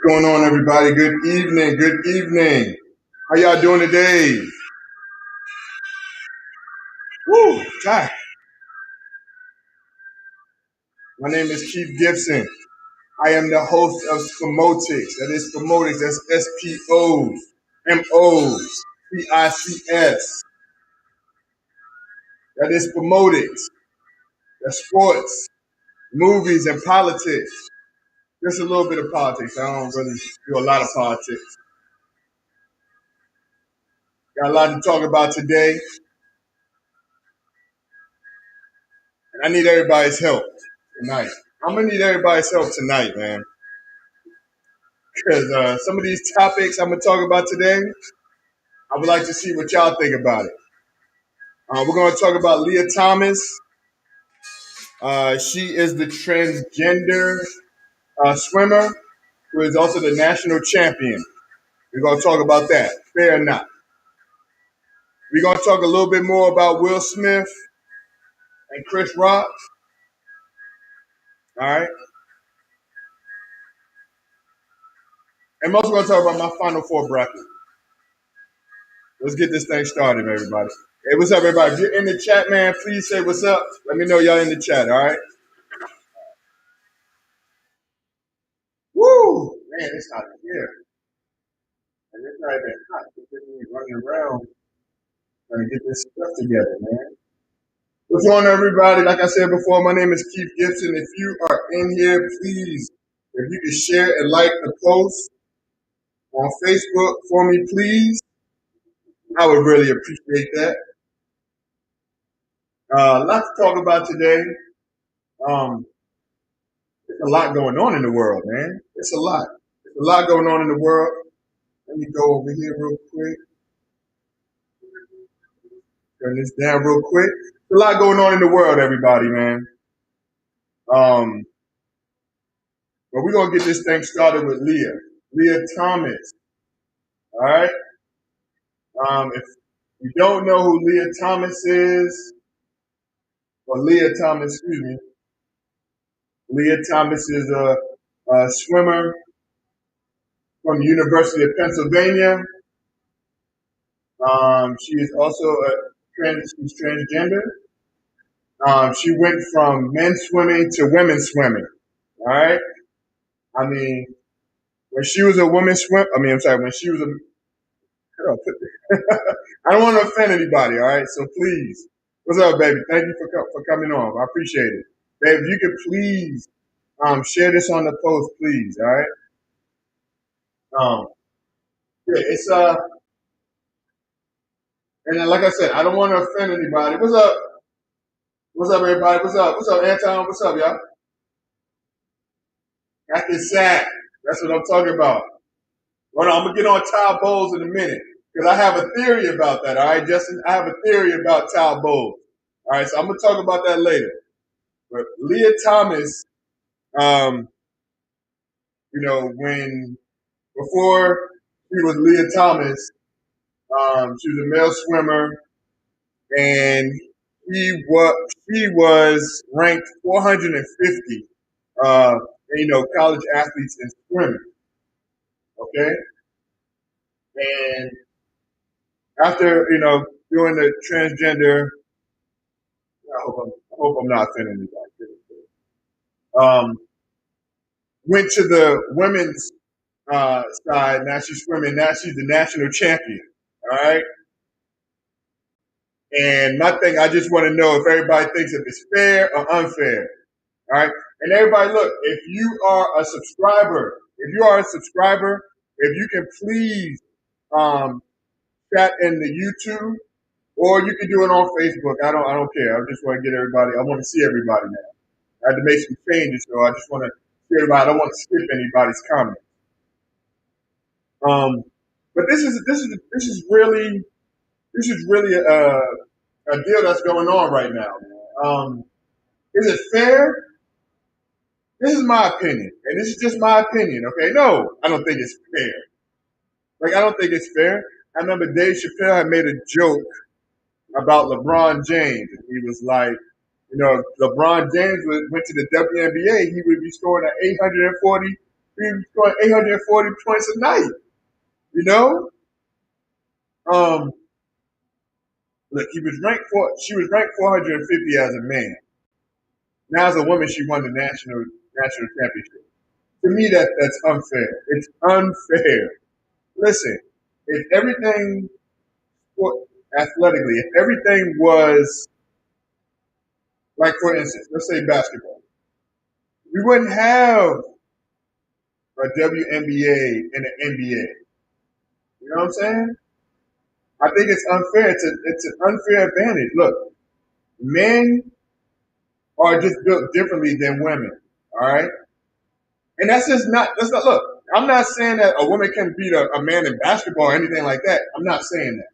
Going on, everybody? Good evening. Good evening. How y'all doing today? Woo! Hi. My name is Keith Gibson. I am the host of Spomotics. That is Spomotics. That's SPOs, MOs, PICS. That is Spomotics. That's sports, movies, and politics. Just a little bit of politics. I don't really do a lot of politics. Got a lot to talk about today, and I need everybody's help tonight. I'm gonna need everybody's help tonight, man. Because some of these topics I'm gonna talk about today, I would like to see what y'all think about it. We're gonna talk about Lia Thomas. She is the transgender swimmer who is also the national champion. We're gonna talk about that. Fair or not? We're gonna talk a little bit more about Will Smith and Chris Rock. All right. And I'm also gonna talk about my Final Four bracket. Let's get this thing started, everybody. Hey, what's up, everybody? If you're in the chat, man, please say what's up. Let me know y'all in the chat, all right? Woo! Man, it's hot here. And it's not even hot. It's just me running around trying to get this stuff together, man. What's going on, everybody? Like I said before, my name is Keith Gibson. If you are in here, please, if you could share and like the post on Facebook for me, please, I would really appreciate that. A lot to talk about today. There's a lot going on in the world, man. It's a lot. There's a lot going on in the world. Let me go over here real quick. Turn this down real quick. There's a lot going on in the world, everybody, man. But we're gonna get this thing started with Lia Thomas. All right. If you don't know who Lia Thomas is, or Lia Thomas, excuse me, Lia Thomas is a swimmer from the University of Pennsylvania. She is also she's transgender. She went from men's swimming to women's swimming. All right. I mean, when she was a women's swim, I'm sorry, when she was a, I don't want to offend anybody. All right. So please, what's up, baby? Thank you for coming on. I appreciate it. Babe, if you could please, share this on the post, please. All right. Yeah, it's, and then, like I said, I don't want to offend anybody. What's up? What's up, everybody? What's up? What's up, Anton? What's up, y'all? Got this sack. That's what I'm talking about. Well, I'm gonna get on towel bowls in a minute because I have a theory about that. All right, Justin, I have a theory about towel bowls. All right, so I'm gonna talk about that later. But Lia Thomas, um, when before she was Lia Thomas, she was a male swimmer, and she was ranked 450. College athletes in swimming. Okay, and after doing the transgender, I hope I'm not offending anybody. Went to the women's side. Now she's swimming. Now she's the national champion. All right. And my thing, I just want to know if everybody thinks if it's fair or unfair. All right. And everybody, look, if you are a subscriber, if you can please chat in the YouTube, or you can do it on Facebook. I don't care. I just want to get everybody. I want to see everybody now. I had to make some changes, so I just want to see everybody. I don't want to skip anybody's comment. But this is really a deal that's going on right now. Is it fair? This is my opinion, and this is just my opinion. Okay, no, I don't think it's fair. I don't think it's fair. I remember Dave Chappelle had made a joke about LeBron James. He was like, LeBron James went to the WNBA, he would be scoring at 840 He was scoring 840 points a night. You know, um, look, she was ranked 450 as a man. Now as a woman, she won the national championship. To me, that's unfair. It's unfair. Listen, if everything athletically, if everything was like, for instance, let's say basketball, we wouldn't have a WNBA and an NBA. You know what I'm saying? I think it's unfair. It's an unfair advantage. Look, men are just built differently than women. All right, and that's not. Look, I'm not saying that a woman can beat a man in basketball or anything like that. I'm not saying that.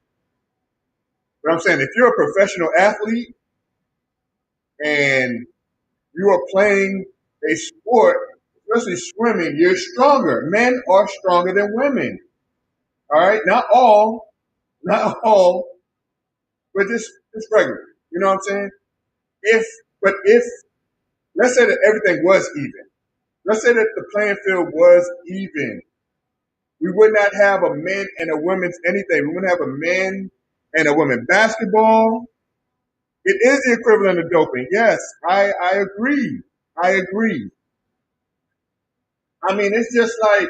But I'm saying if you're a professional athlete and you are playing a sport, especially swimming, you're stronger. Men are stronger than women. All right, not all, but just regular. You know what I'm saying? If let's say that everything was even, let's say that the playing field was even, we would not have a men and a women's anything. We wouldn't have a men and a women basketball. It is the equivalent of doping. Yes, I agree. I agree. I mean, it's just like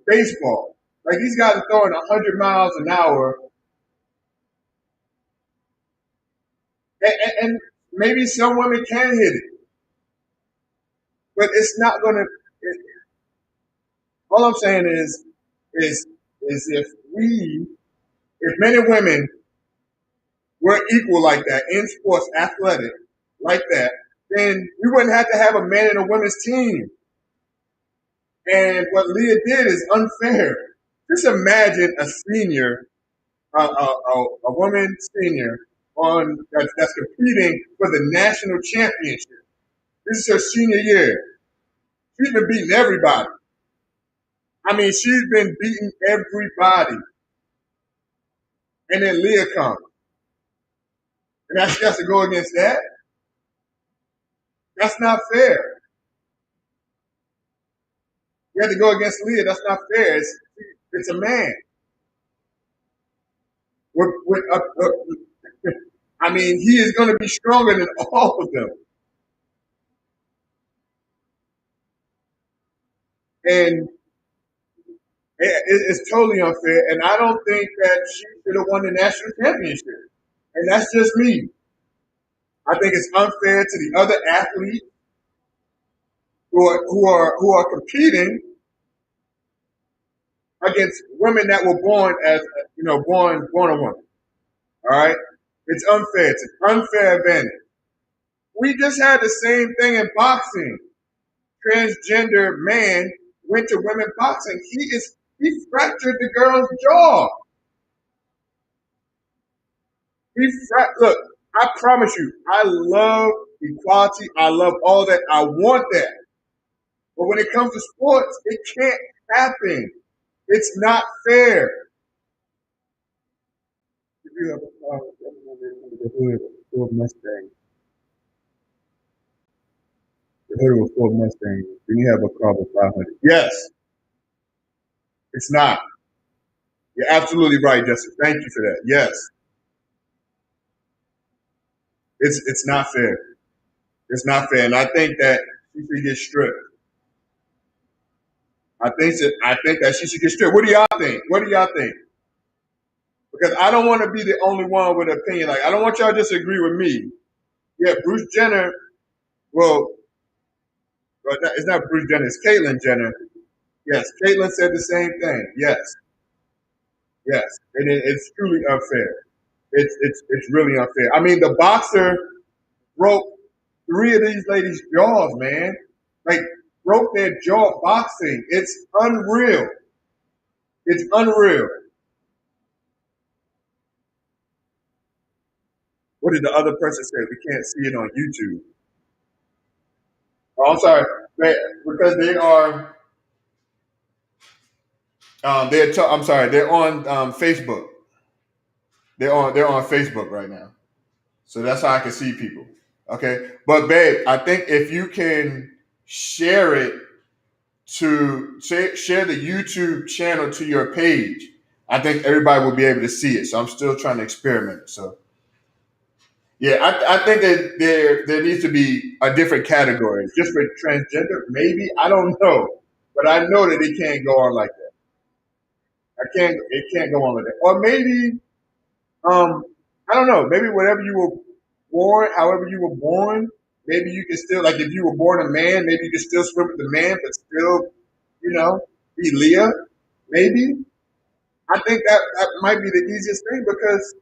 baseball. Like these guys are throwing 100 miles an hour, and maybe some women can hit it, but it's not going to. All I'm saying is if men and women were equal like that in sports, athletic like that, then we wouldn't have to have a man and a women's team. And what Leah did is unfair. Just imagine a senior, a woman senior that's competing for the national championship. This is her senior year. She's been beating everybody. I mean, she's been beating everybody. And then Leah comes. And now she has to go against that? That's not fair. You have to go against Leah. That's not fair. It's a man. I mean, he is going to be stronger than all of them. And it's totally unfair. And I don't think that she should have won the national championship. And that's just me. I think it's unfair to the other athletes who are competing against women that were born as born a woman. All right, it's unfair. It's an unfair advantage. We just had the same thing in boxing. Transgender man went to women boxing. He fractured the girl's jaw. Look, I promise you, I love equality. I love all that. I want that. But when it comes to sports, it can't happen. It's not fair. If you have a car with the hood of a Ford Mustang, the hood of a Ford Mustang, then you have a car with 500. Yes, it's not. You're absolutely right, Justin. Thank you for that. Yes, it's not fair. It's not fair, and I think that she should get stripped. I think that she should get stripped. What do y'all think? What do y'all think? Because I don't want to be the only one with an opinion. Like I don't want y'all to disagree with me. Yeah, Bruce Jenner. Well, it's not Bruce Jenner. It's Caitlyn Jenner. Yes, Caitlyn said the same thing. Yes, yes, and it's truly unfair. It's really unfair. I mean, the boxer broke three of these ladies' jaws, man. Like broke their jaw boxing. It's unreal. It's unreal. What did the other person say? We can't see it on YouTube. Oh, I'm sorry, because they are. I'm sorry. They're on Facebook. They're on Facebook right now, so that's how I can see people. Okay, but babe, I think if you can share it to share the YouTube channel to your page, I think everybody will be able to see it. So I'm still trying to experiment. So yeah, I think that there needs to be a different category just for transgender. Maybe I don't know, but I know that it can't go on like that. It can't go on like that. Or maybe I don't know. Maybe whatever you were born, however you were born, maybe you can still like if you were born a man, maybe you can still swim with the man, but still, be Leah. Maybe I think that might be the easiest thing because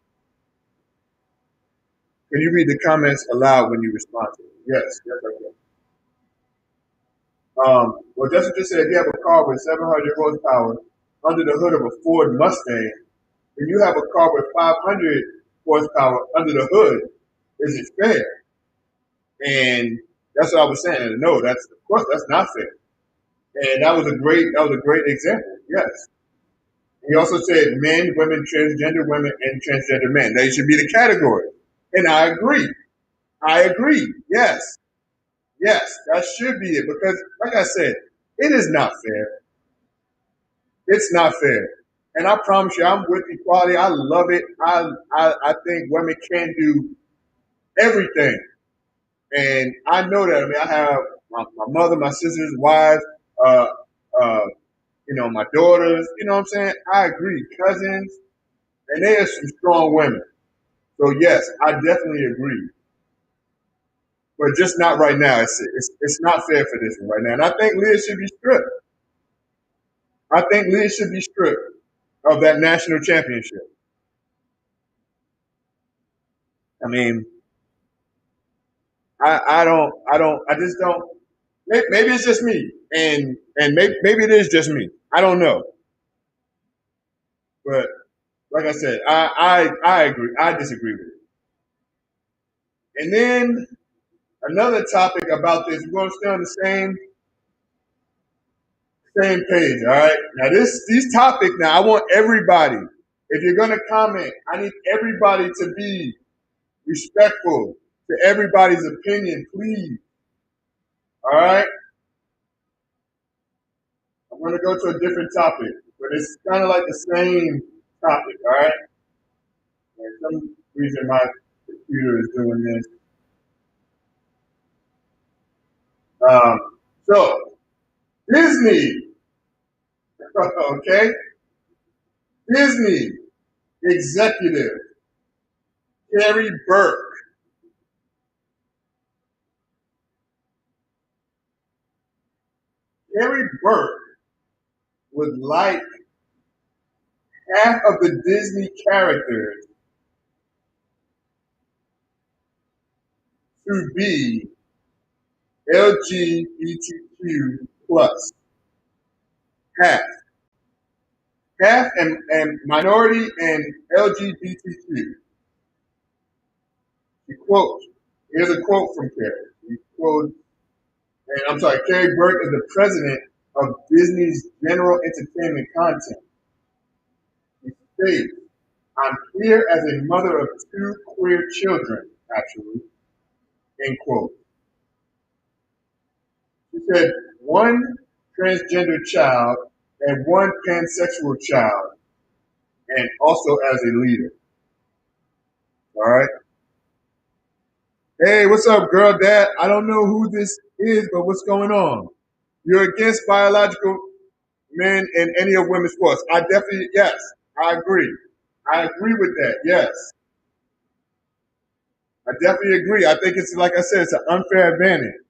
can you read the comments aloud when you respond to it? Yes, yes, I can. Well, Justin just said if you have a car with 700 horsepower under the hood of a Ford Mustang, and you have a car with 500 horsepower under the hood, is it fair? And that's what I was saying. And no, that's of course that's not fair. And that was a great example. Yes. He also said men, women, transgender women, and transgender men. They should be the category. And I agree. I agree. Yes. Yes, that should be it. Because like I said, it is not fair. It's not fair. And I promise you, I'm with equality. I love it. I think women can do everything. And I know that. I mean, I have my mother, my sisters, wives, uh, uh, my daughters. You know what I'm saying? I agree. Cousins, and they are some strong women. So yes, I definitely agree. But just not right now. It's not fair for this one right now. And I think Leah should be stripped. I think Leah should be stripped of that national championship. I mean, I just don't. Maybe it's just me, and maybe it is just me. I don't know, but like I said, I agree. I disagree with it. And then another topic about this. We're going to stay on the same page. All right. Now these topics. Now I want everybody. If you're going to comment, I need everybody to be respectful to everybody's opinion, please. All right. I'm going to go to a different topic, but it's kind of like the same topic. all right? For some reason, my computer is doing this. Um, so, Disney, okay? Disney executive Carrie Burke. Carrie Burke would like half of the Disney characters to be LGBTQ plus. Half. Half and minority and LGBTQ. He quotes, here's a quote from Carrie. He quotes, and I'm sorry, Carrie Burke is the president of Disney's General Entertainment Content. He states, I'm here as a mother of two queer children, actually, end quote. She said, one transgender child and one pansexual child, and also as a leader. All right. Hey, what's up, girl, dad? I don't know who this is, but what's going on? You're against biological men in any of women's sports. I definitely, yes, I agree. I agree with that, yes. I definitely agree. I think it's, like I said, it's an unfair advantage.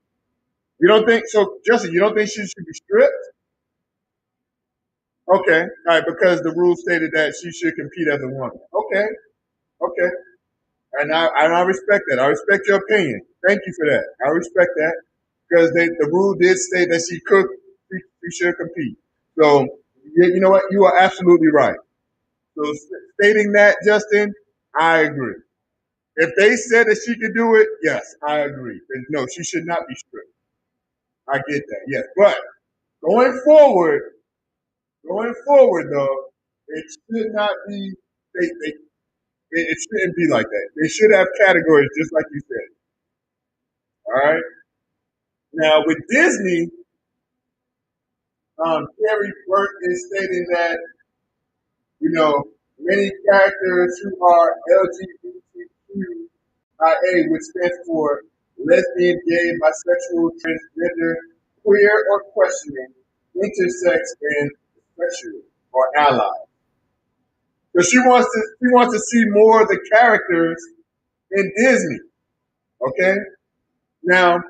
You don't think, so Justin, you don't think she should be stripped? Okay, all right, because the rule stated that she should compete as a woman. Okay, okay. And I respect that. I respect your opinion. Thank you for that. I respect that because the rule did state that she should compete. So you know what? You are absolutely right. So stating that, Justin, I agree. If they said that she could do it, yes, I agree. No, she should not be stripped. I get that. Yes, but going forward though, it should not be. It shouldn't be like that. They should have categories, just like you said. All right. Now with Disney, Carrie Burke is stating that, you know, many characters who are LGBTQIA, which stands for lesbian, gay, bisexual, transgender, queer, or questioning, intersex, and sexual, or ally. So she wants to see more of the characters in Disney. Okay? Now,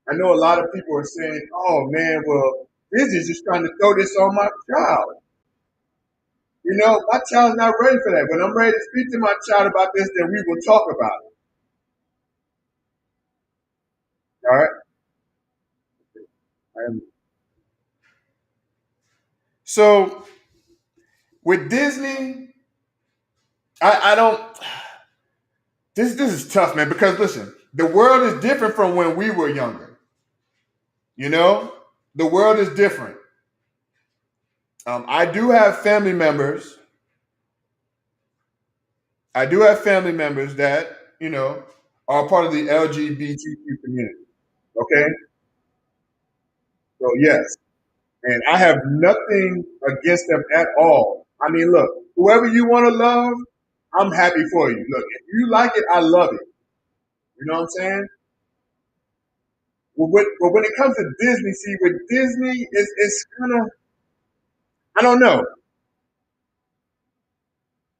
I know a lot of people are saying, oh man, well, Disney's just trying to throw this on my child. You know, my child's not ready for that. When I'm ready to speak to my child about this, then we will talk about it. All right? So with Disney, I don't this is tough, man, because listen, the world is different from when we were younger. You know? The world is different. I do have family members. I do have family members that, you know, are part of the LGBTQ community. Okay? So yes. And I have nothing against them at all. I mean, look, whoever you want to love, I'm happy for you. Look, if you like it, I love it. You know what I'm saying? But when it comes to Disney, see, with Disney, it's kind of, I don't know.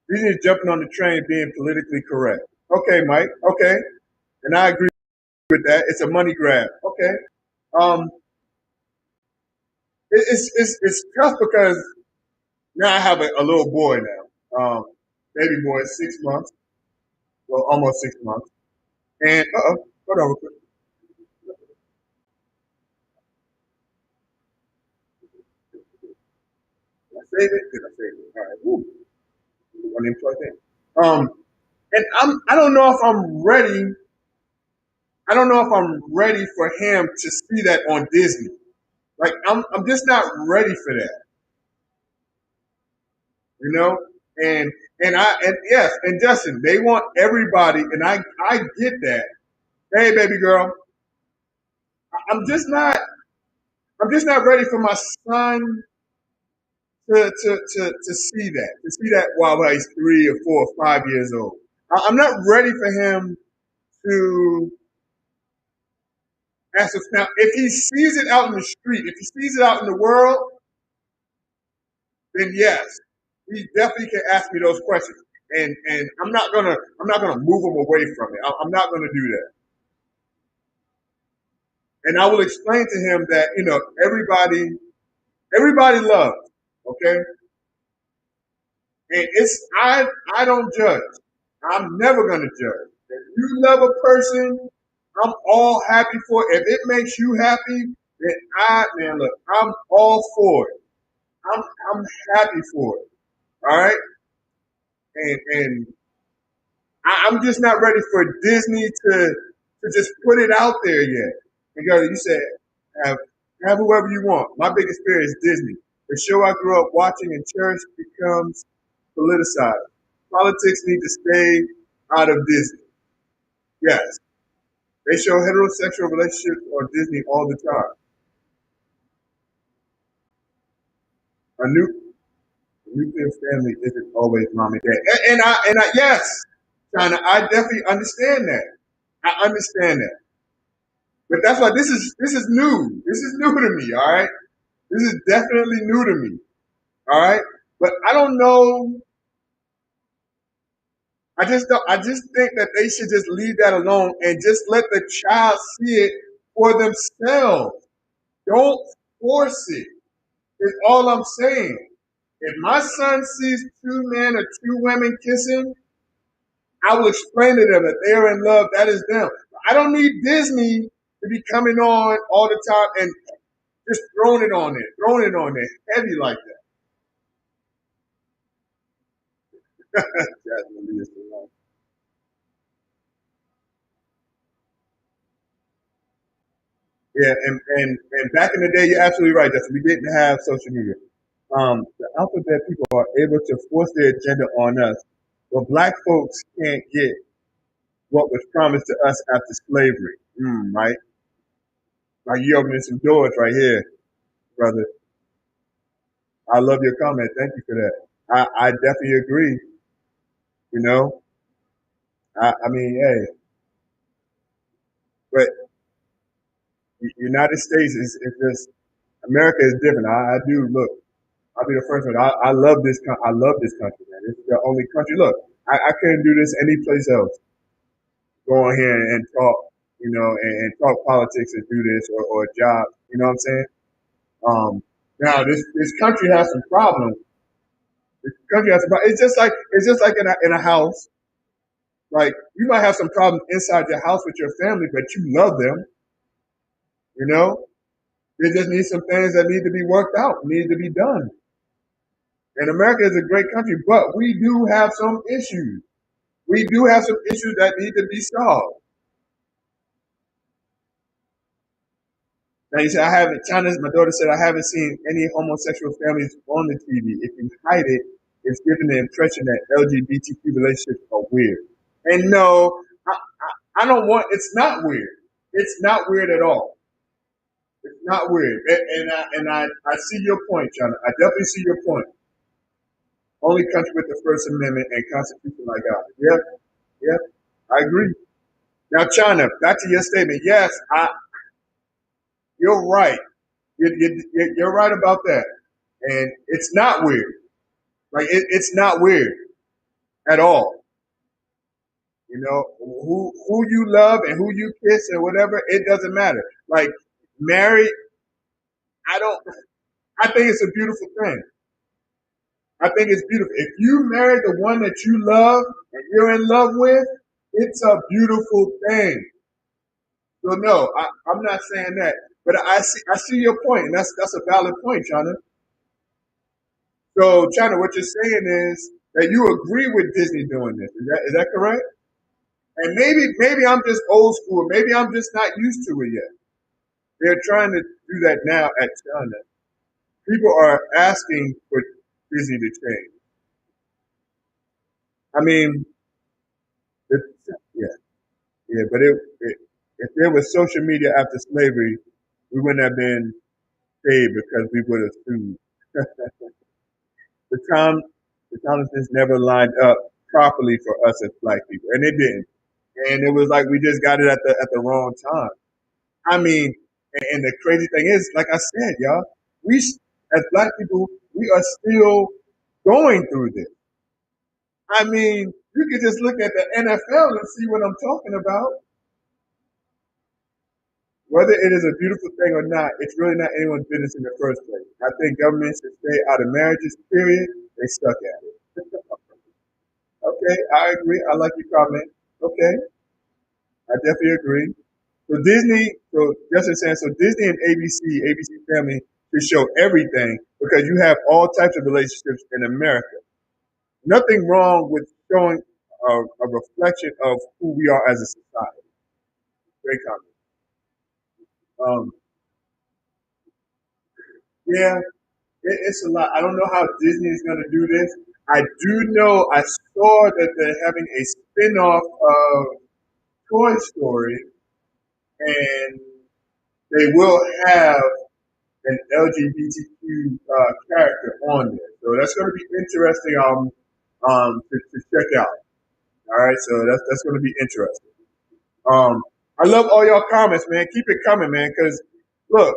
Disney's jumping on the train being politically correct. Okay, Mike. Okay. And I agree with that. It's a money grab. Okay. Um, it's tough because now I have a little boy now. Baby boy, 6 months, well, almost 6 months. And hold on real quick. Did I save it? Did I save it? All right. Woo. One in plug in. And I don't know if I'm ready. I don't know if I'm ready for him to see that on Disney. Like I'm just not ready for that. You know? And and yes, and Justin, they want everybody, and I get that. Hey, baby girl, I'm just not I'm just not ready for my son to see that, while he's 3 or 4 or 5 years old. I'm not ready for him to ask us now. If he sees it out in the street, if he sees it out in the world, then yes, he definitely can ask me those questions. And I'm not gonna move him away from it. I'm not gonna do that. And I will explain to him that everybody loves. Okay, and I don't judge. I'm never gonna judge. If you love a person, I'm all happy for it. If it makes you happy, then man, look, I'm all for it. I'm I'm happy for it. All right, and I'm just not ready for Disney to just put it out there yet. Because you said have have whoever you want. My biggest fear is Disney. The show I grew up watching in church becomes politicized. Politics need to stay out of Disney. Yes, they show heterosexual relationships on Disney all the time. A nuclear family isn't always mom and dad. And I yes, China, I definitely understand that. I understand that. But that's why this is new. This is new to me, all right? This is definitely new to me. All right? But I don't know. I just think that they should just leave that alone and just let the child see it for themselves. Don't force it. Is all I'm saying. If my son sees two men or two women kissing, I will explain to them that they are in love. That is them. I don't need Disney to be coming on all the time and just throwing it on there, heavy like that. Yeah, and back in the day, you're absolutely right, Justin. We didn't have social media. The alphabet people are able to force their agenda on us, but black folks can't get what was promised to us after slavery. Right? Like you opening some doors right here, brother. I love your comment. Thank you for that. I definitely agree. You know, I mean, hey, but United States is just America is different. I do look. I'll be the first one. I love this. I love this country, man. This is the only country. Look, I couldn't do this any place else. Go on here and talk, and talk politics and do this or a job. You know what I'm saying? Now this country has some problems. This country has some problems. It's just like in a house. Like you might have some problems inside your house with your family, but you love them. You know, they just need some things that need to be worked out, need to be done. And America is a great country, but we do have some issues. We do have some issues that need to be solved. Now you said I haven't. China's my daughter said I haven't seen any homosexual families on the TV. If you hide it, it's giving the impression that LGBTQ relationships are weird. And no, I don't want. It's not weird. It's not weird at all. It's not weird. And I see your point, China. I definitely see your point. Only country with the First Amendment and Constitution like ours. Yep, yep, I agree. Now, China, back to your statement. Yes, you're right. You're right about that. And it's not weird. Like it's not weird at all. You know, who you love and who you kiss and whatever, it doesn't matter. Like married, I don't. I think it's a beautiful thing. I think it's beautiful. If you marry the one that you love and you're in love with, it's a beautiful thing. So no, I'm not saying that, but I see your point, and that's a valid point, China. So China, what you're saying is that you agree with Disney doing this. Is that correct? And maybe I'm just old school. Maybe I'm just not used to it yet. They're trying to do that now at China. People are asking for Disney to change. I mean, it, yeah, yeah, but if there was social media after slavery, we wouldn't have been paid because we would have sued. the time, the times just never lined up properly for us as black people, and it didn't. And it was like we just got it at the wrong time. I mean, and the crazy thing is, like I said, y'all, we as black people, we are still going through this. I mean, you can just look at the NFL and see what I'm talking about. Whether it is a beautiful thing or not, it's really not anyone's business in the first place. I think government should stay out of marriages, period. They stuck at it. Okay, I agree. I like your comment. Okay, I definitely agree. So just as saying, so Disney and ABC Family should show everything because you have all types of relationships in America. Nothing wrong with showing a reflection of who we are as a society. Great comment. Um, yeah, it's a lot. I don't know how Disney is going to do this. I do know I saw that they're having a spin-off of Toy Story, and they will have an LGBTQ character on there. So that's going to be interesting to check out. All right, so that's going to be interesting. I love all y'all comments, man. Keep it coming, man. Because look,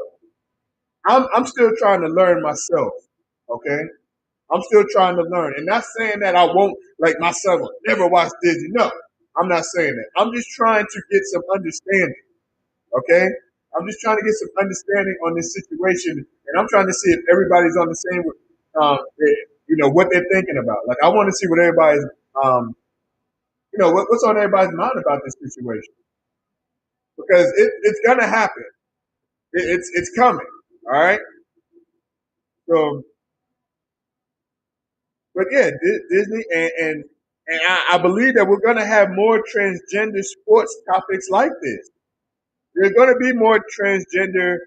I'm still trying to learn myself. Okay, I'm still trying to learn, and not saying that I won't like myself never watch Disney. No, I'm not saying that. I'm just trying to get some understanding. Okay, I'm just trying to get some understanding on this situation, and I'm trying to see if everybody's on the same, what they're thinking about. Like I want to see what everybody's, what's on everybody's mind about this situation because it's gonna happen. It's coming. All right. So, but yeah, Disney and I believe that we're gonna have more transgender sports topics like this. There's gonna be more transgender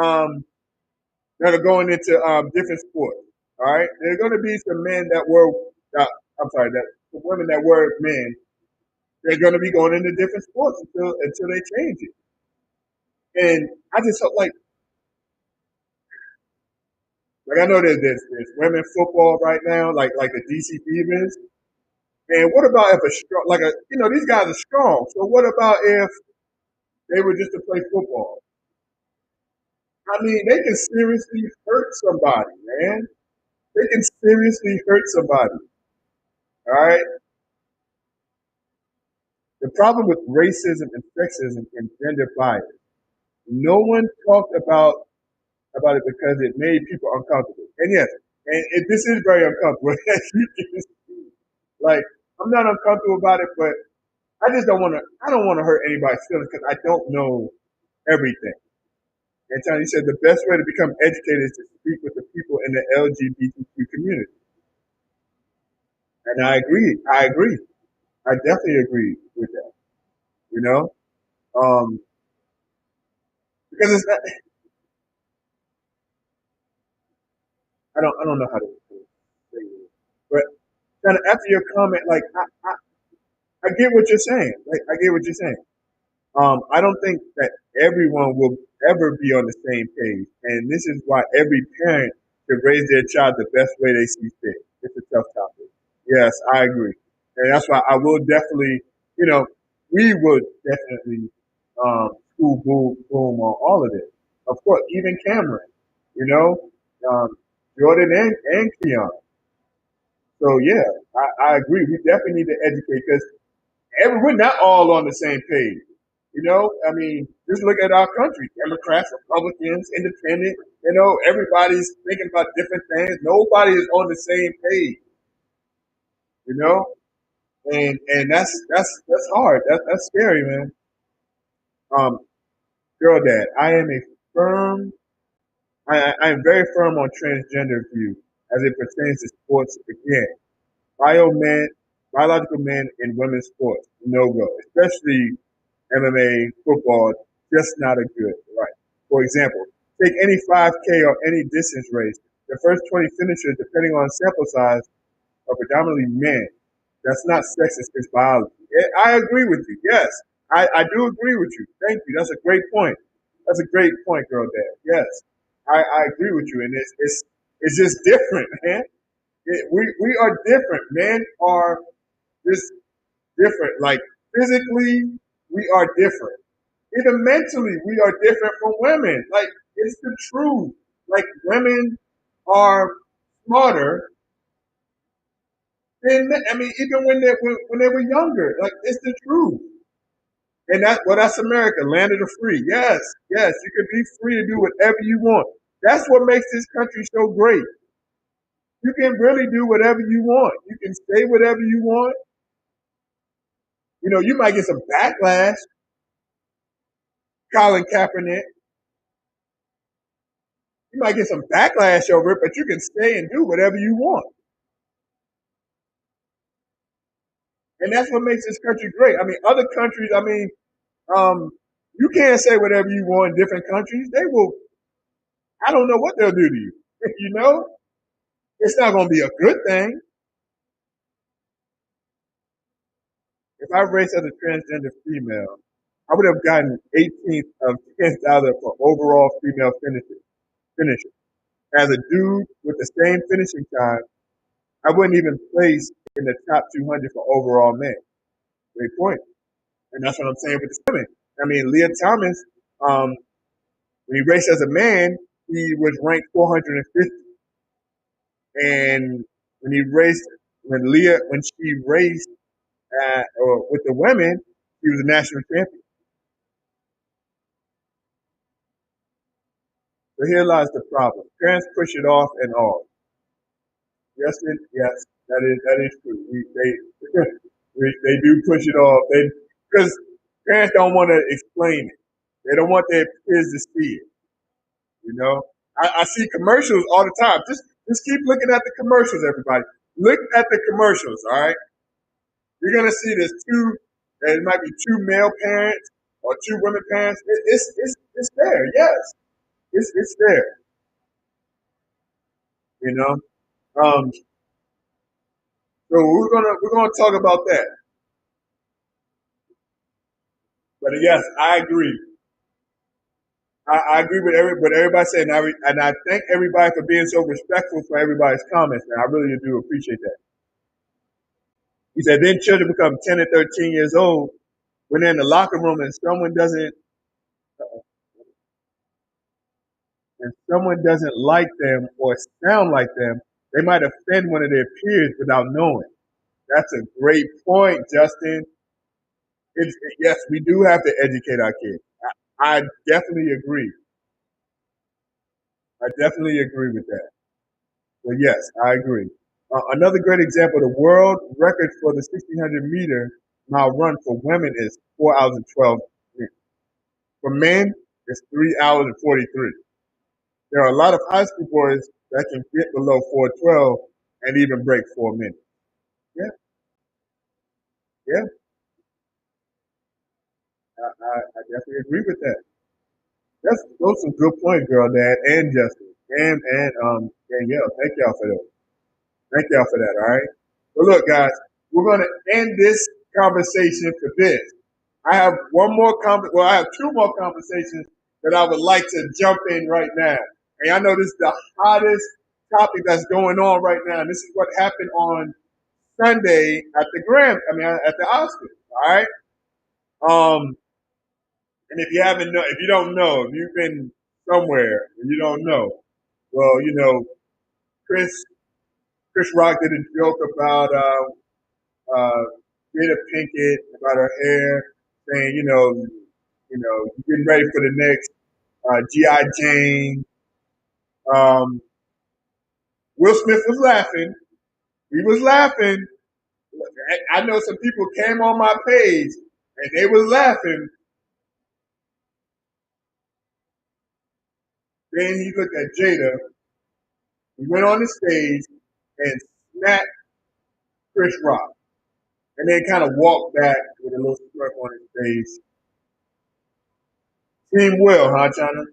um, that are going into different sports. All right, there's going to be some men that were, I'm sorry, that some women that were men. They're going to be going into different sports until they change it. And I just felt like I know there's women football right now, like the DC Divas. And what about if a strong, like a, these guys are strong. So what about if they were just to play football? I mean, they can seriously hurt somebody, man. They can seriously hurt somebody. All right. The problem with racism and sexism and gender bias, no one talked about it because it made people uncomfortable. And yes, this is very uncomfortable. Like, I'm not uncomfortable about it, but I just don't want to. I don't want to hurt anybody's feelings because I don't know everything. And Tony said the best way to become educated is to speak with the people in the LGBTQ community. And I agree. I agree. I definitely agree with that. You know, um, because it's not. I don't know how to say it, but kind of after your comment, like I get what you're saying. Like I get what you're saying. I don't think that everyone will ever be on the same page, and this is why every parent should raise their child the best way they see fit. It's a tough topic. Yes, I agree, and that's why I will definitely, you know, we would definitely school boom on all of this. Of course, even Cameron, you know, Jordan and Keon. So yeah, I agree. We definitely need to educate because we're not all on the same page. I mean, just look at our country. Democrats, Republicans, independent, everybody's thinking about different things. Nobody is on the same page, you know? And that's hard. That's scary, man. Um, girl dad, firm I am very firm on transgender view as it pertains to sports again. Bio men, biological men in women's sports, no go. Especially MMA, football, just not a good, right? For example, take any 5K or any distance race. The first 20 finishers, depending on sample size, are predominantly men. That's not sexist, it's biology. I agree with you. Yes, I do agree with you. Thank you. That's a great point. That's a great point, girl dad. Yes, I agree with you. And it's just different, man. We are different. Men are just different. Like physically, we are different. Even mentally, we are different from women. Like, it's the truth. Like, women are smarter than men. I mean, even when they were younger. Like, it's the truth. And that's America, land of the free. Yes, yes, you can be free to do whatever you want. That's what makes this country so great. You can really do whatever you want. You can say whatever you want. You might get some backlash, Colin Kaepernick. You might get some backlash over it, but you can stay and do whatever you want. And that's what makes this country great. I mean, other countries, you can't say whatever you want in different countries. They will, I don't know what they'll do to you. you know? It's not going to be a good thing. If I raced as a transgender female, I would have gotten 18th of 10,000 for overall female finisher. As a dude with the same finishing time, I wouldn't even place in the top 200 for overall men. Great point. And that's what I'm saying with the women. I mean, Lia Thomas, when he raced as a man, he was ranked 450. And when she raced or with the women, he was a national champion. So here lies the problem. Parents push it off and off. Yes, that is true. They do push it off. Because parents don't want to explain it. They don't want their kids to see it. You know, I see commercials all the time. Just keep looking at the commercials, everybody. Look at the commercials. All right, you're gonna see there might be two male parents or two women parents. It's there. Yes, it's there. You know. So we're gonna talk about that. But yes, I agree. I agree with what everybody said, and I thank everybody for being so respectful for everybody's comments, man. I really do appreciate that. He said, then children become 10 and 13 years old when they're in the locker room and someone doesn't like them or sound like them, they might offend one of their peers without knowing. That's a great point, Justin. Yes, we do have to educate our kids. I definitely agree. I definitely agree with that. So yes, I agree. Another great example: the world record for the 1600 mile run for women is 4 hours and 12 minutes. For men, it's 3 hours and 43. There are a lot of high school boys that can get below 4:12 and even break 4 minutes. Yeah, yeah, I definitely agree with that. Those some good points, girl, Dad, and Justin, and Danielle. Thank y'all for that. Thank y'all for that. All right. But look, guys, we're gonna end this conversation for this. I have I have two more conversations that I would like to jump in right now. And I know this is the hottest topic that's going on right now. And this is what happened on Sunday at at the Oscars. All right. And if you don't know, if you've been somewhere and you don't know, well, Chris Chris Rock did a joke about Jada Pinkett, about her hair, saying, you're getting ready for the next G.I. Jane. Um, Will Smith was laughing. He was laughing. I know some people came on my page and they was laughing. Then he looked at Jada. He went on the stage and smacked Chris Rock. And then kind of walked back with a little smirk on his face. Team Will, huh, China?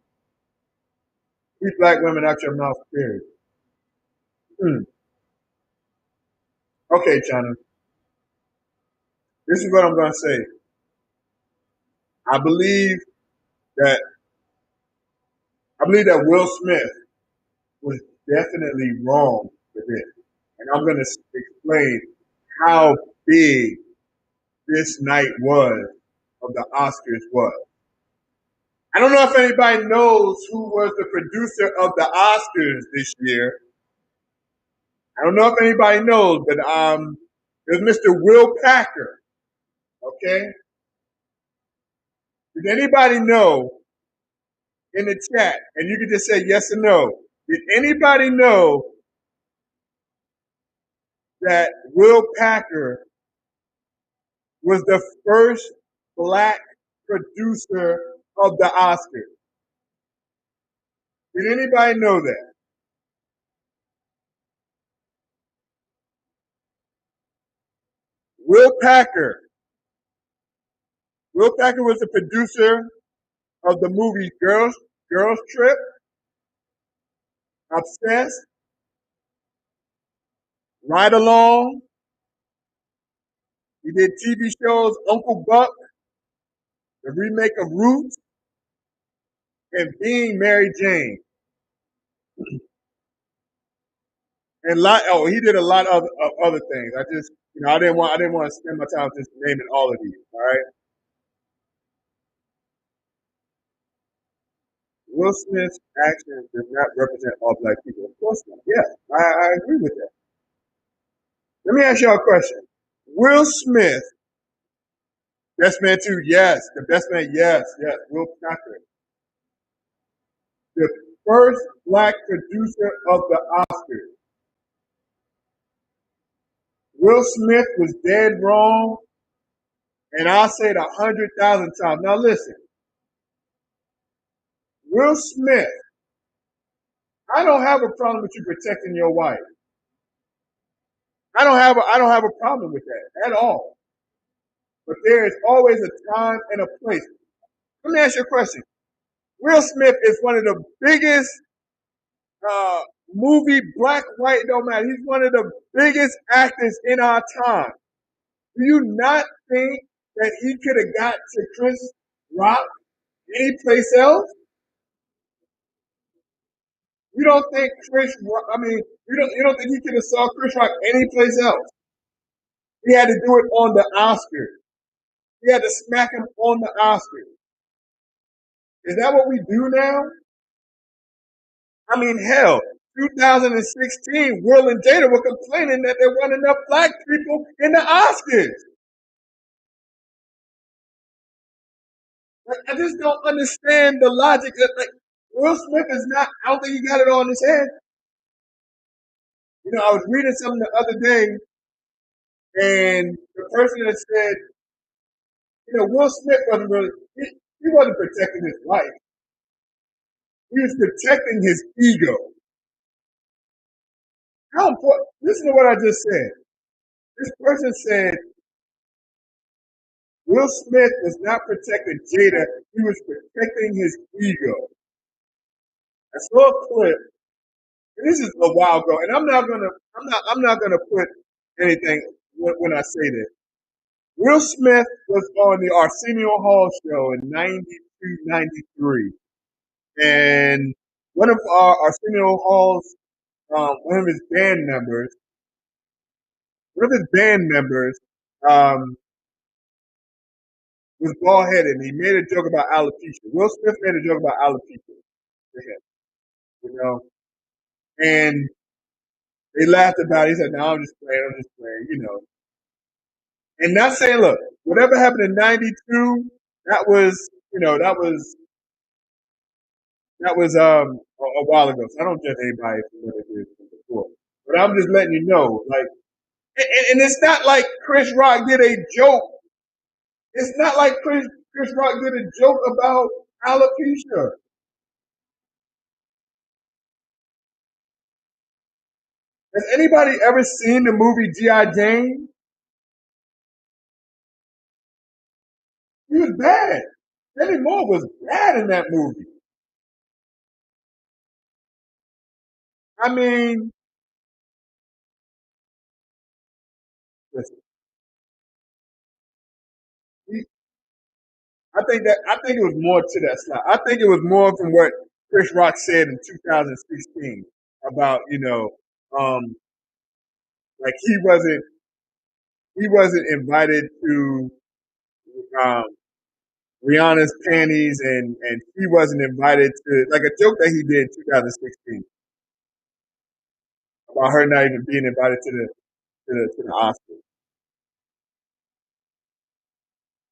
Keep black women out your mouth, period. Hmm. Okay, China. This is what I'm going to say. I believe that Will Smith was definitely wrong for this, and I'm going to explain how big this night was of the Oscars was. I don't know if anybody knows who was the producer of the Oscars this year. I don't know if anybody knows, but it was Mr. Will Packer. Okay, did anybody know in the chat? And you can just say yes or no. Did anybody know that Will Packer was the first black producer of the Oscars? Did anybody know that? Will Packer. Will Packer was the producer of the movies Girls Trip, Obsessed, Ride Along. He did TV shows Uncle Buck, the remake of Roots, and Being Mary Jane. He did a lot of other things. I didn't want to spend my time just naming all of these. All right. Will Smith's actions does not represent all black people. Of course not. Yeah, I agree with that. Let me ask y'all a question. Will Smith, best man too? Yes. The best man? Yes. Yes. Will Packer, the first black producer of the Oscars. Will Smith was dead wrong, and I'll say it 100,000 times. Now listen, Will Smith, I don't have a problem with you protecting your wife. I don't have a problem with that at all. But there is always a time and a place. Let me ask you a question. Will Smith is one of the biggest movie, black, white, don't matter. He's one of the biggest actors in our time. Do you not think that he could have got to Chris Rock any place else? You don't think Chris? I mean, you don't think he could have saw Chris Rock anyplace else? He had to do it on the Oscars. He had to smack him on the Oscars. Is that what we do now? I mean, hell, 2016, Will and Jada were complaining that there weren't enough black people in the Oscars. Like, I just don't understand the logic. Like, Will Smith is not, I don't think he got it all in his head. You know, I was reading something the other day, and the person that said, you know, Will Smith wasn't really, he wasn't protecting his wife. He was protecting his ego. How important, listen to what I just said. This person said Will Smith was not protecting Jada, he was protecting his ego. I saw a clip, and this is a while ago, and I'm not gonna put anything when I say this. Will Smith was on the Arsenio Hall show in 92, 93. And one of our Arsenio Hall's, one of his band members, um, was bald headed, and he made a joke about alopecia. Will Smith made a joke about alopecia to him, you know, and they laughed about it. He said, "No, I'm just playing, you know." And not saying, look, whatever happened in '92, that was, you know, that was a while ago. So I don't judge anybody for what they did before, but I'm just letting you know, like, and it's not like Chris Rock did a joke. It's not like Chris Rock did a joke about alopecia. Has anybody ever seen the movie G.I. Jane? He was bad. Demi Moore was bad in that movie. I mean, listen, he, I think it was more to that side. I think it was more from what Chris Rock said in 2016 about, you know, um, like he wasn't invited to um, Rihanna's panties, and he wasn't invited to, like, a joke that he did in 2016 about her not even being invited to the Oscars.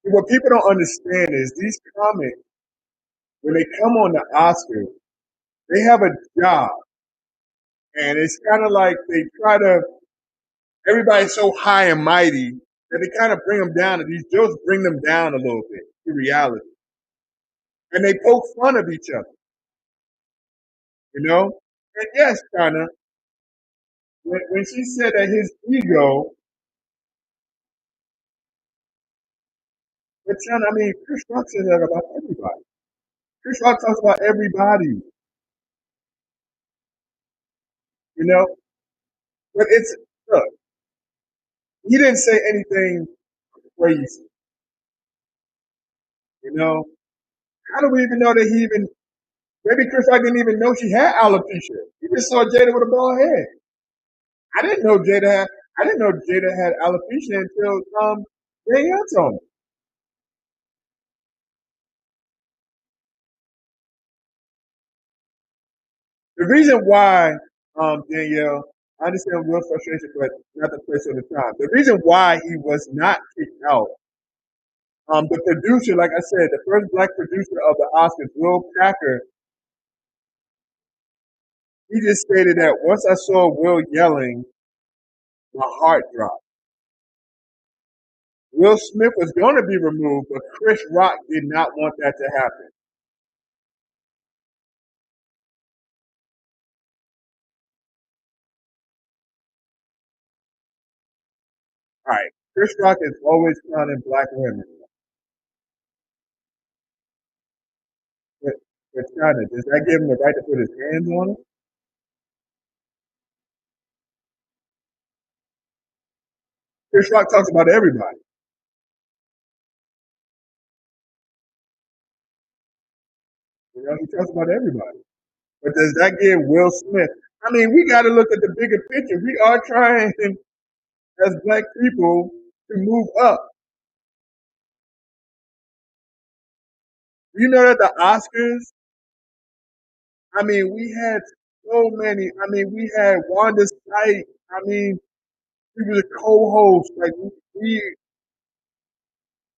What people don't understand is these comics, when they come on the Oscars, they have a job, and it's kind of like they try to. Everybody's so high and mighty that they kind of bring them down, and these jokes bring them down a little bit to reality, and they poke fun of each other, you know. And yes, China, when she said that his ego, but China, I mean, Chris Rock says that about everybody. Chris Rock talks about everybody, you know. But it's look, he didn't say anything crazy, you know. How do we even know that he even? Maybe Chris Rock didn't even know she had alopecia. He just saw Jada with a bald head. I didn't know Jada had. I didn't know Jada had alopecia until Danielle told me. The reason why Danielle, I understand real frustration, but not the place or the time. The reason why he was not kicked out, the producer, like I said, the first black producer of the Oscars, Will Packer, he just stated that once I saw Will yelling, my heart dropped. Will Smith was going to be removed, but Chris Rock did not want that to happen. All right, Chris Rock is always clowning black women. But, but China, does that give him the right to put his hands on her? Chris Rock talks about everybody. You know, he talks about everybody. But does that give Will Smith? I mean, we got to look at the bigger picture. We are trying as black people to move up. You know that the Oscars, I mean, we had so many. I mean, we had Wanda Sykes. I mean, she was a co-host. Like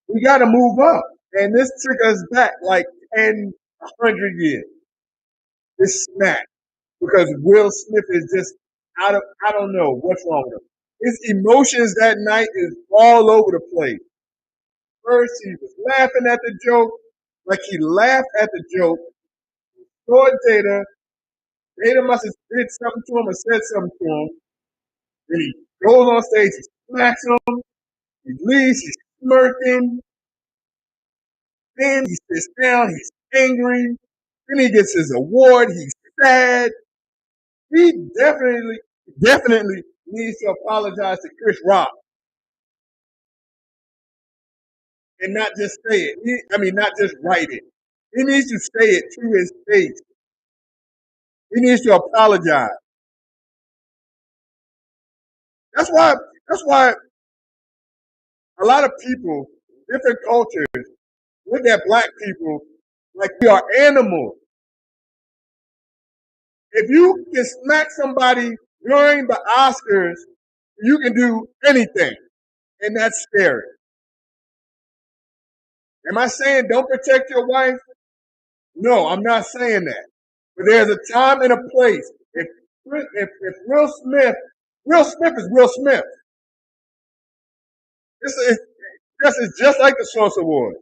we got to move up, and this took us back like 10, 100 years. This smack because Will Smith is just out of. I don't know what's wrong with him. His emotions that night is all over the place. First, he was laughing at the joke, like he laughed at the joke. Saw Jada. Jada must have did something to him or said something to him. Then he goes on stage, he smacks him, he leaves, he's smirking. Then he sits down, he's angry. Then he gets his award, he's sad. He definitely needs to apologize to Chris Rock and not just say it. Not just write it. He needs to say it to his face. He needs to apologize. That's why. That's why a lot of people, different cultures, look at black people like we are animals. If you can smack somebody during the Oscars, you can do anything, and that's scary. Am I saying don't protect your wife? No, I'm not saying that. But there's a time and a place. If Will Smith is Will Smith. This is just like the Source Award.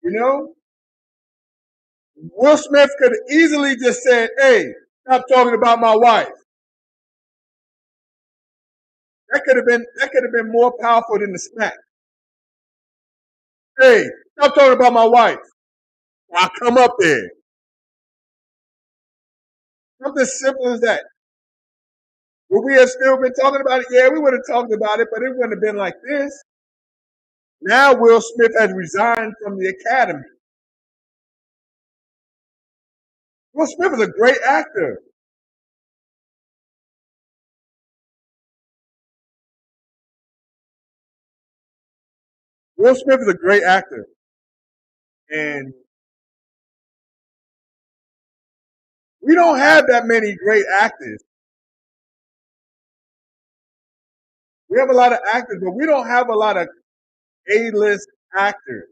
You know, Will Smith could have easily just said, "Hey, stop talking about my wife." That could have been more powerful than the smack. Hey, stop talking about my wife. I'll come up there. Something simple as that. Would we have still been talking about it? Yeah, we would have talked about it, but it wouldn't have been like this. Now Will Smith has resigned from the Academy. Will Smith is a great actor. Will Smith is a great actor. And we don't have that many great actors. We have a lot of actors, but we don't have a lot of A-list actors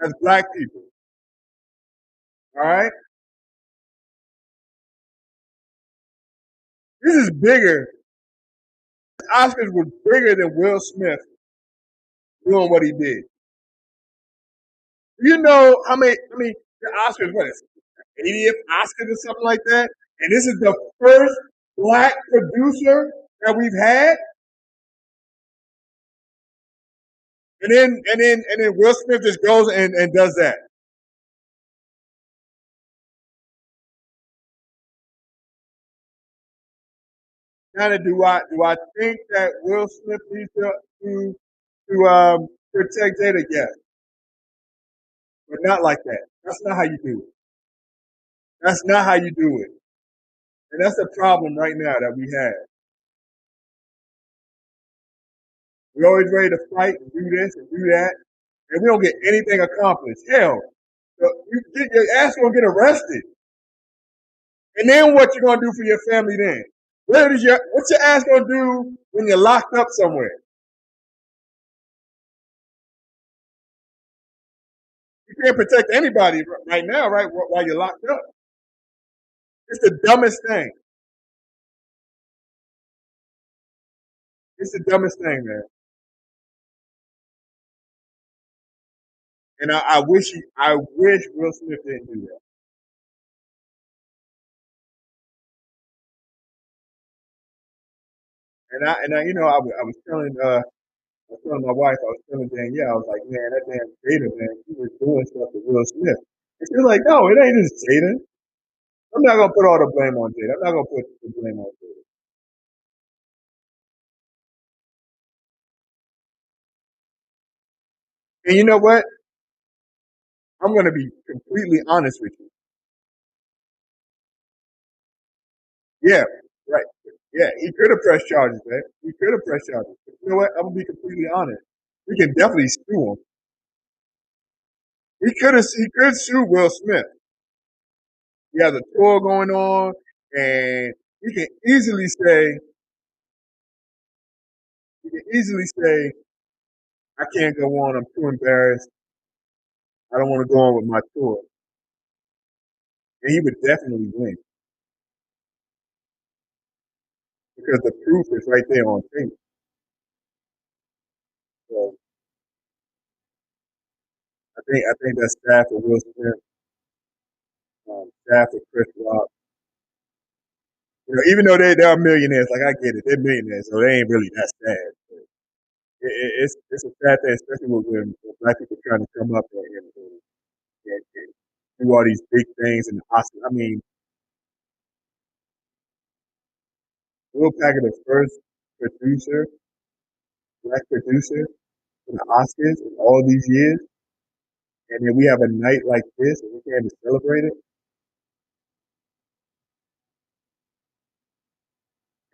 as black people. All right? This is bigger. The Oscars was bigger than Will Smith doing what he did. You know how many, the Oscars, what is it, 80th Oscars or something like that? And this is the first black producer that we've had. And then Will Smith just goes and does that. Kind of do I think that Will Smith needs to protect Jada? Yes, but not like that. That's not how you do it. That's not how you do it. And that's the problem right now that we have. We're always ready to fight and do this and do that, and we don't get anything accomplished. Hell, your ass gonna get arrested, and then what you gonna do for your family then? What's your ass gonna do when you're locked up somewhere? You can't protect anybody right now, right? While you're locked up, it's the dumbest thing. It's the dumbest thing, man. And I wish Will Smith didn't do that. I was telling my wife, I was telling Danielle, I was like, man, that damn Jada, man, she was doing stuff to Will Smith. And she was like, no, it ain't just Jada. I'm not gonna put all the blame on Jada. I'm not gonna put the blame on Jada. And you know what? I'm gonna be completely honest with you. Yeah, right. Yeah, he could have pressed charges, man. He could have pressed charges. But you know what? I'm gonna be completely honest. We can definitely sue him. He could sue Will Smith. He has a tour going on, and he can easily say he can easily say I can't go on. I'm too embarrassed. I don't want to go on with my tour. And he would definitely win because the proof is right there on tape. So I think that's sad for Will Smith, sad for Chris Rock. You know, even though they are millionaires, like I get it, they're millionaires, so they ain't really that sad. But it's a sad thing, especially when black people trying to come up and do all these big things and the Oscars. I mean, Will Packer, the first producer, black producer for the Oscars in all these years, and then we have a night like this and we can't even celebrate it.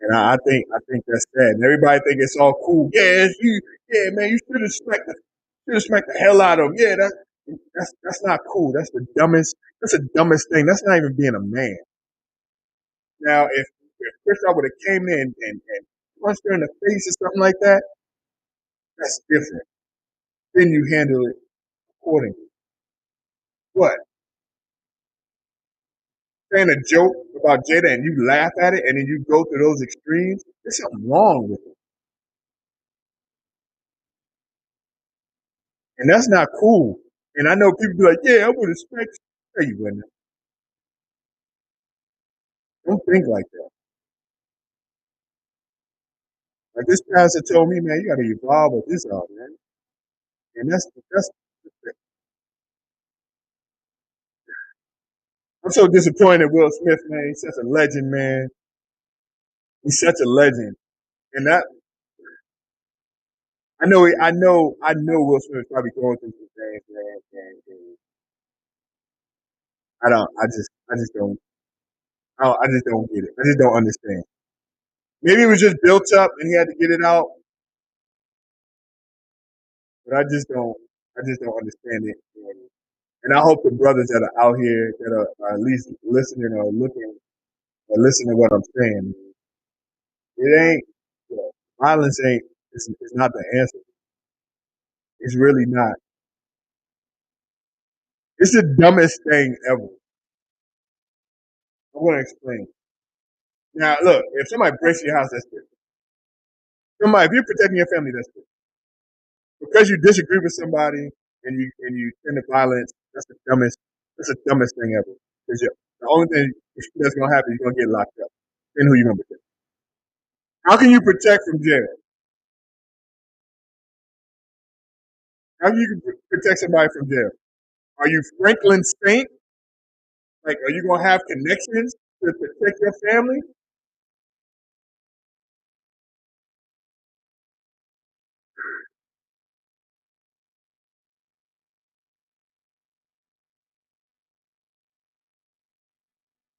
And I think that's sad. And everybody think it's all cool. Yeah, man, you should have smacked the hell out of him. Yeah, that's not cool. That's the dumbest thing. That's not even being a man. Now, if Chris Rock would have came in and punched her in the face or something like that, that's different. Then you handle it accordingly. What? Saying a joke about Jada and you laugh at it and then you go through those extremes, there's something wrong with it. And that's not cool. And I know people be like, yeah, I would expect. No, you wouldn't. Don't think like that. Like this pastor told me, man, you got to evolve with this out, man. And that's. I'm so disappointed, Will Smith, man. He's such a legend, man. He's such a legend, and that I know Will Smith is probably going through some things, man. And I just don't, I just don't get it. I just don't understand. Maybe it was just built up and he had to get it out, but I just don't understand it. And I hope the brothers that are out here that are at least listening or looking or listening to what I'm saying, it ain't violence ain't it's not the answer. It's really not. It's the dumbest thing ever. I want to explain. Now, look, if somebody breaks your house, that's different. If you're protecting your family, that's different. Because you disagree with somebody and you tend to violence, that's the dumbest thing ever. Because the only thing that's gonna happen, you're gonna get locked up. Then who you gonna protect? How can you protect from jail? How can you protect somebody from jail? Are you Franklin Saint? Like, are you gonna have connections to protect your family?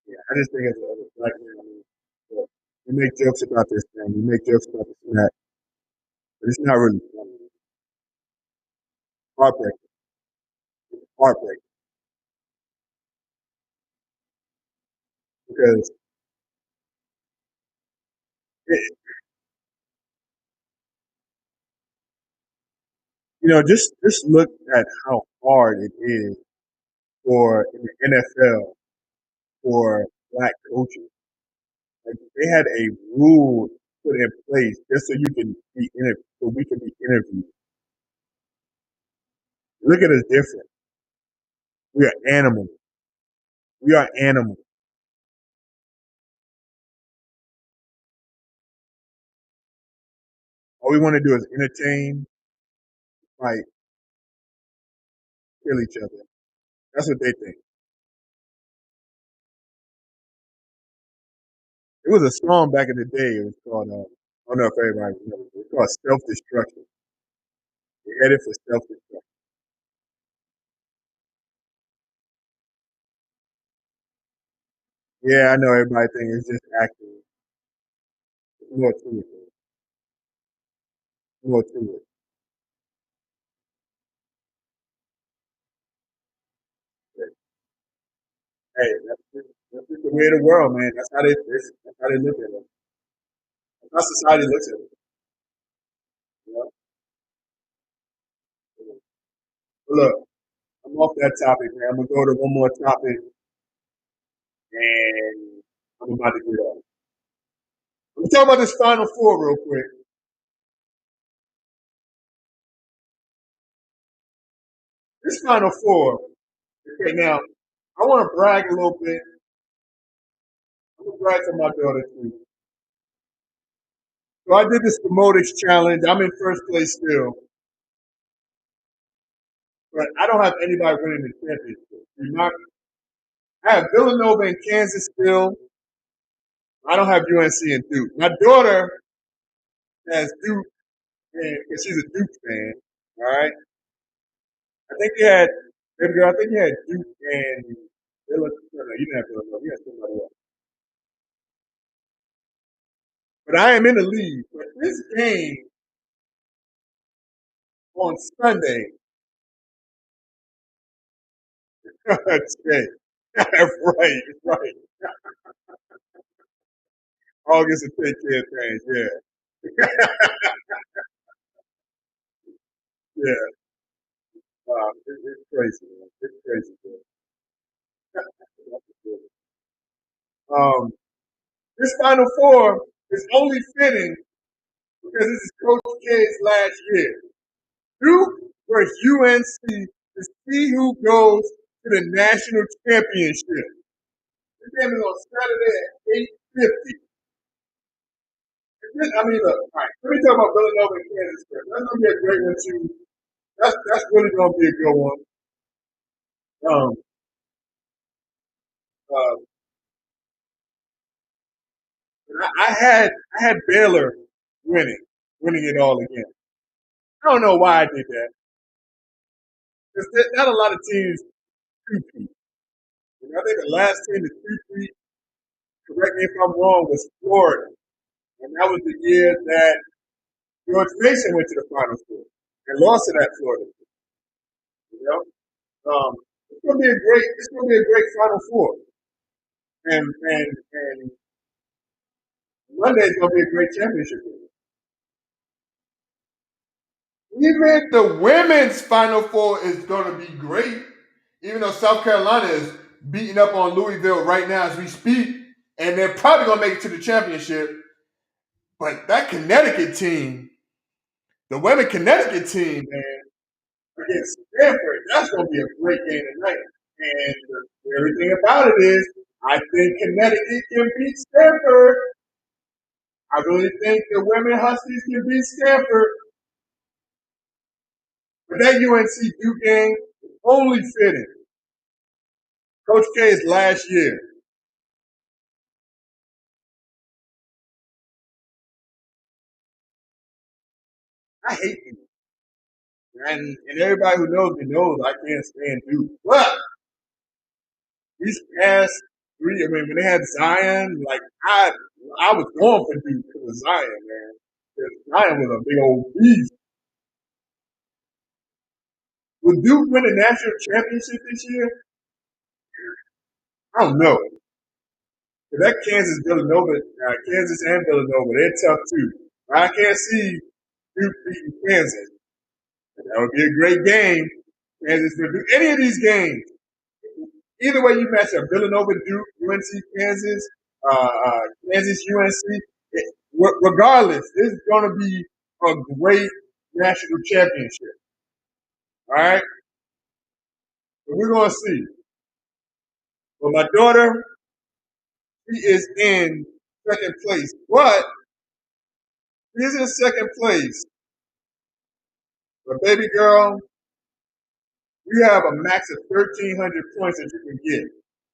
Yeah, I just think as a black man, we make jokes about this thing. We make jokes about this and that, but it's not really funny. Heartbreaking, heartbreaking. Because it, just look at how hard it is for in the NFL for black coaches. Like they had a rule put in place just so you can be so we can be interviewed. Look at us different. We are animals. We are animals. All we want to do is entertain, fight, kill each other. That's what they think. It was a song back in the day. It was called, I don't know if everybody knows. It was called Self Destruction. They headed for self destruction. Yeah, I know everybody thinks it's just acting. More to it. More to it. Hey, that's just the way of the world, man. That's how they look at it. That's how society looks at it. You know? But look, I'm off that topic, man. I'm gonna go to one more topic, and I'm about to get off. Let me talk about this Final Four real quick. This Final Four. Okay, now I want to brag a little bit. I'm gonna brag to my daughter too. So I did this promotics challenge. I'm in first place still, but I don't have anybody winning the championship. I have Villanova and Kansas still. I don't have UNC and Duke. My daughter has Duke, and she's a Duke fan. All right. I think you had, baby girl, I think you had Duke and Villanova. No, you didn't have Villanova. You had somebody else. But I am in the lead. But this game on Sunday, today, right, right. August and take care of things. Yeah, yeah. It's crazy, man. It's crazy. Man. This Final Four is only fitting because this is Coach K's last year. Duke versus UNC to see who goes to the national championship. This game is on Saturday at 8:50. I mean, look, all right. Let me talk about Villanova and Kansas first. That's gonna be a great one too. That's really gonna be a good one. Um, uh, I had Baylor winning it all again. I don't know why I did that. Because not a lot of teams two-peat. I think the last team to two-peat, correct me if I'm wrong, was Florida. And that was the year that George Mason went to the Final Four and lost to that Florida team. You know, it's gonna be a great Final Four, and Monday's gonna be a great championship game. Even the women's Final Four is gonna be great. Even though South Carolina is beating up on Louisville right now as we speak, and they're probably gonna make it to the championship. But that Connecticut team, the women Connecticut team, man, against Stanford, that's going to be a great game tonight. And everything about it is, I think Connecticut can beat Stanford. I really think the women Huskies can beat Stanford. But that UNC Duke game is only fitting. Coach K's last year. I hate Duke. And everybody who knows me knows I can't stand Duke. But these past three, I mean, when they had Zion, like I was going for Duke because of Zion, man. Because Zion was a big old beast. Will Duke win a national championship this year? I don't know. 'Cause that Kansas and Villanova, they're tough too. I can't see Duke beating Kansas. That would be a great game. Kansas will do any of these games. Either way you match up, Villanova, Duke, UNC, Kansas, Kansas, UNC. Regardless, this is going to be a great national championship. All right, so we're going to see. But my daughter, she is in second place, but she is in second place. But baby girl, you have a max of 1,300 points that you can get.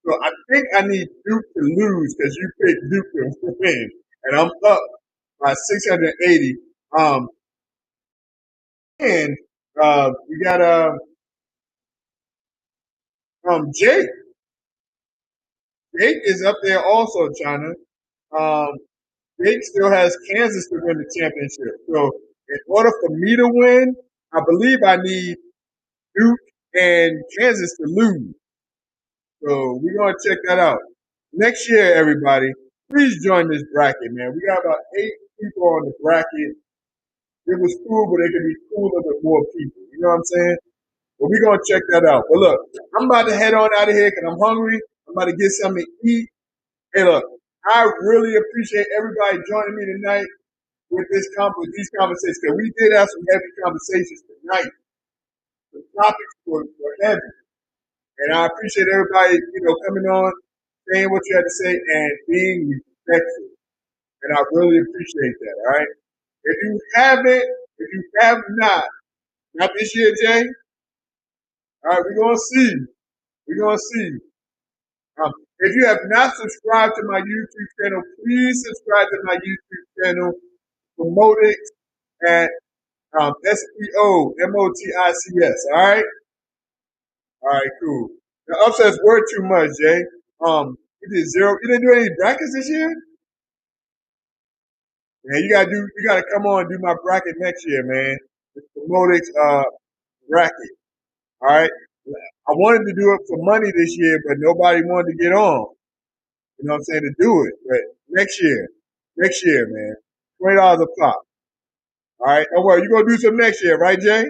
So I think I need Duke to lose because you picked Duke to win, and I'm up by 680. And we got Jake. Jake is up there also, China. Um, Jake still has Kansas to win the championship. So in order for me to win, I believe I need Duke and Kansas to lose. So we're gonna check that out. Next year, everybody, please join this bracket, man. We got about 8 people on the bracket. It was cool, but it could be cooler with more people. You know what I'm saying? But we're gonna check that out. But look, I'm about to head on out of here because I'm hungry. I'm about to get something to eat. Hey, look, I really appreciate everybody joining me tonight with these conversations. Because we did have some heavy conversations tonight. The topics were heavy. And I appreciate everybody, coming on, saying what you had to say, and being respectful. And I really appreciate that, all right? If you have not this year, Jay, all right, we're going to see. We're going to see. If you have not subscribed to my YouTube channel, please subscribe to my YouTube channel, Promotics at SPOMOTICS, all right? All right, cool. The upsets were too much, Jay. You did zero. You didn't do any brackets this year? Man, you gotta come on and do my bracket next year, man. The Promotics bracket. All right. I wanted to do it for money this year, but nobody wanted to get on. You know what I'm saying, to do it. But next year, man. $20 a pop. All right. Don't worry, you're gonna do some next year, right, Jay?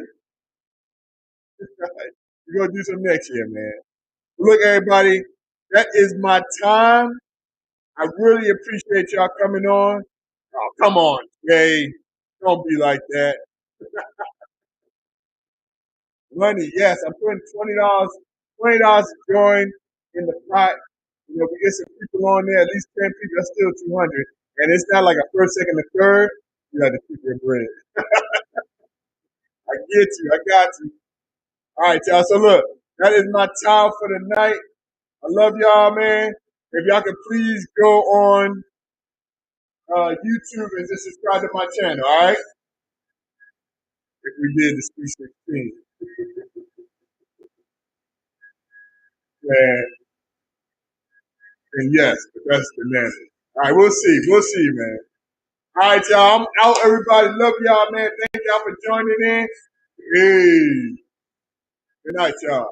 You're gonna do some next year, man. Look, everybody, that is my time. I really appreciate y'all coming on. Oh, come on, Jay. Don't be like that. Money, yes, I'm putting $20 to join in the pot. We get some people on there, at least 10 people, that's still 200. And it's not like a first, second, and third. You got to keep your bread. I get you. I got you. All right, y'all. So look, that is my time for the night. I love y'all, man. If y'all could please go on YouTube and just subscribe to my channel, all right? If we did the Sweet 16. Man, and yes, that's the bananas. All right, we'll see. We'll see, man. All right, y'all. I'm out, everybody. Love y'all, man. Thank y'all for joining in. Hey. Good night, y'all.